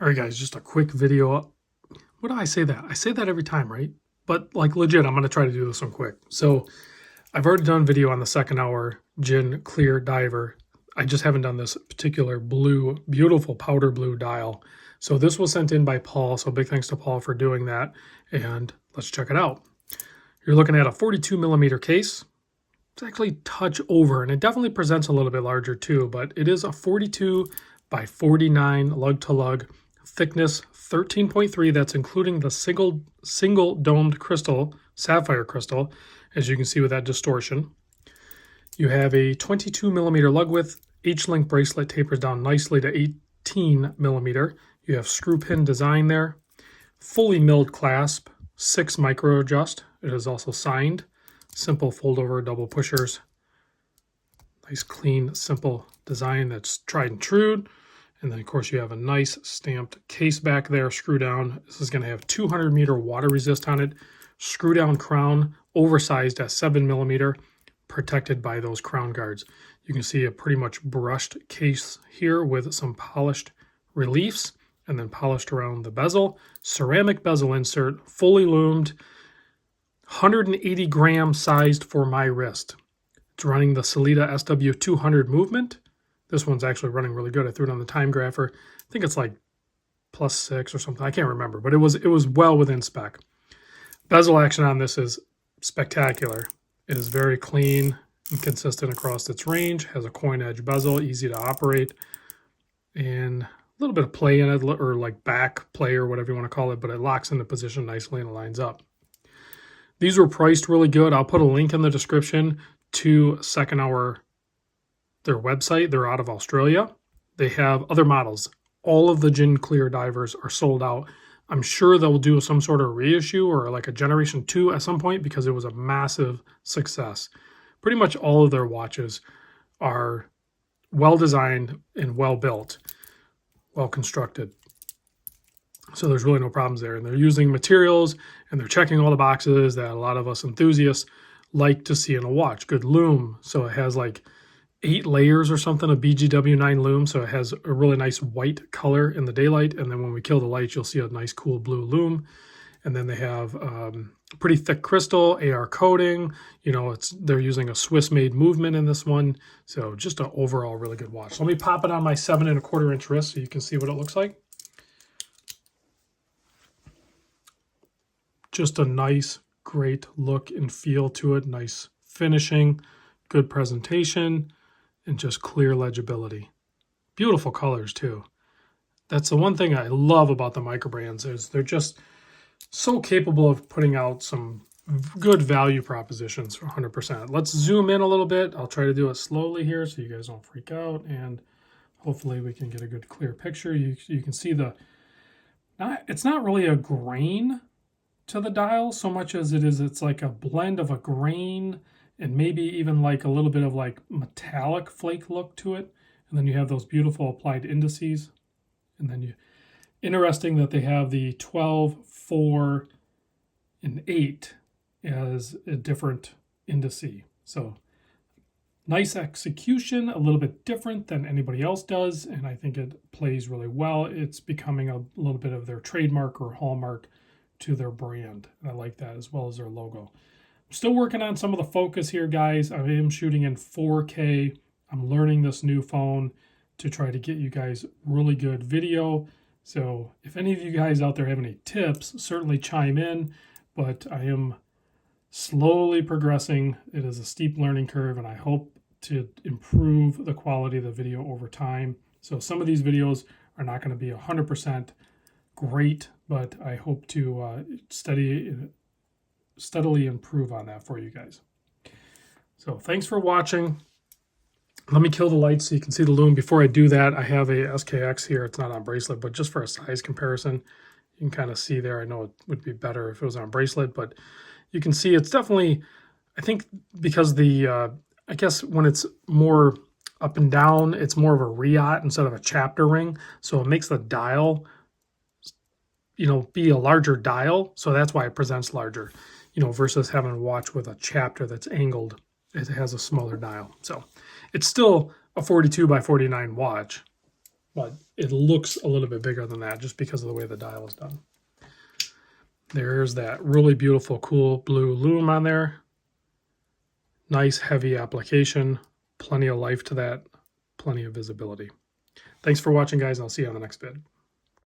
All right, guys, just a quick video. What do I say that? I say that every time, right? But like legit, I'm going to try to do this one quick. So I've already done video on the second hour gin clear diver. I just haven't done this particular blue, beautiful powder blue dial. So this was sent in by Paul. So big thanks to Paul for doing that. And let's check it out. You're looking at a 42 millimeter case. It's actually touch over, and it definitely presents a little bit larger too, but it is a 42 by 49 lug to lug, thickness 13.3. That's including the single domed crystal, sapphire crystal, as you can see with that distortion. You have a 22 millimeter lug width. H-link bracelet tapers down nicely to 18 millimeter. You have screw pin design there. Fully milled clasp, 6 micro adjust. It is also signed. Simple fold over double pushers. Nice clean simple design that's tried and true. And then of course you have a nice stamped case back there, screw down. This is going to have 200 meter water resist on it. Screw down crown, oversized at 7 millimeter, protected by those crown guards. You can see a pretty much brushed case here with some polished reliefs and then polished around the bezel. Ceramic bezel insert, fully loomed. 180 gram sized for my wrist. It's running the Sellita SW200 movement. This one's actually running really good. I threw it on the time grapher. I think it's like +6 or something. I can't remember, but it was well within spec. Bezel action on this is spectacular. It is very clean and consistent across its range. Has a coin edge bezel, easy to operate, and a little bit of play in it, or like back play or whatever you want to call it, but it locks into position nicely and lines up. These were priced really good. I'll put a link in the description to Second Hour, their website. They're out of Australia. They have other models. All of the gin clear divers are sold out. I'm sure they'll do some sort of reissue or like a generation 2 at some point because it was a massive success. Pretty much all of their watches are well designed and well built, well constructed. So there's really no problems there. And they're using materials and they're checking all the boxes that a lot of us enthusiasts like to see in a watch. Good loom. So it has like 8 layers or something of BGW9 loom. So it has a really nice white color in the daylight. And then when we kill the lights, you'll see a nice cool blue loom. And then they have pretty thick crystal, AR coating. You know, they're using a Swiss-made movement in this one. So just an overall really good watch. So let me pop it on my 7 1/4 inch wrist so you can see what it looks like. Just a nice, great look and feel to it. Nice finishing, good presentation, and just clear legibility. Beautiful colors too. That's the one thing I love about the micro brands is they're just so capable of putting out some good value propositions for 100%. Let's zoom in a little bit. I'll try to do it slowly here so you guys don't freak out, and hopefully we can get a good clear picture. You can see it's not really a grain to the dial so much as it's like a blend of a grain and maybe even like a little bit of like metallic flake look to it. And then you have those beautiful applied indices. And then interesting that they have the 12, 4, and 8 as a different indice. So nice execution, a little bit different than anybody else does. And I think it plays really well. It's becoming a little bit of their trademark or hallmark to their brand. And I like that, as well as their logo. I'm still working on some of the focus here, guys. I am shooting in 4K. I'm learning this new phone to try to get you guys really good video. So if any of you guys out there have any tips, certainly chime in. But I am slowly progressing. It is a steep learning curve, and I hope to improve the quality of the video over time. So some of these videos are not going to be 100% great, but I hope to steadily improve on that for you guys. So thanks for watching. Let me kill the lights so you can see the loom. Before I do that, I have a SKX here. It's not on Bracelet, but just for a size comparison, you can kind of see there. I know it would be better if it was on Bracelet, but you can see it's definitely, I think because I guess when it's more up and down, it's more of a riot instead of a chapter ring. So it makes the dial, be a larger dial. So that's why it presents larger, versus having a watch with a chapter that's angled. It has a smaller dial. So it's still a 42 by 49 watch, but it looks a little bit bigger than that just because of the way the dial is done. There's that really beautiful, cool blue lume on there. Nice, heavy application. Plenty of life to that. Plenty of visibility. Thanks for watching, guys, and I'll see you on the next vid.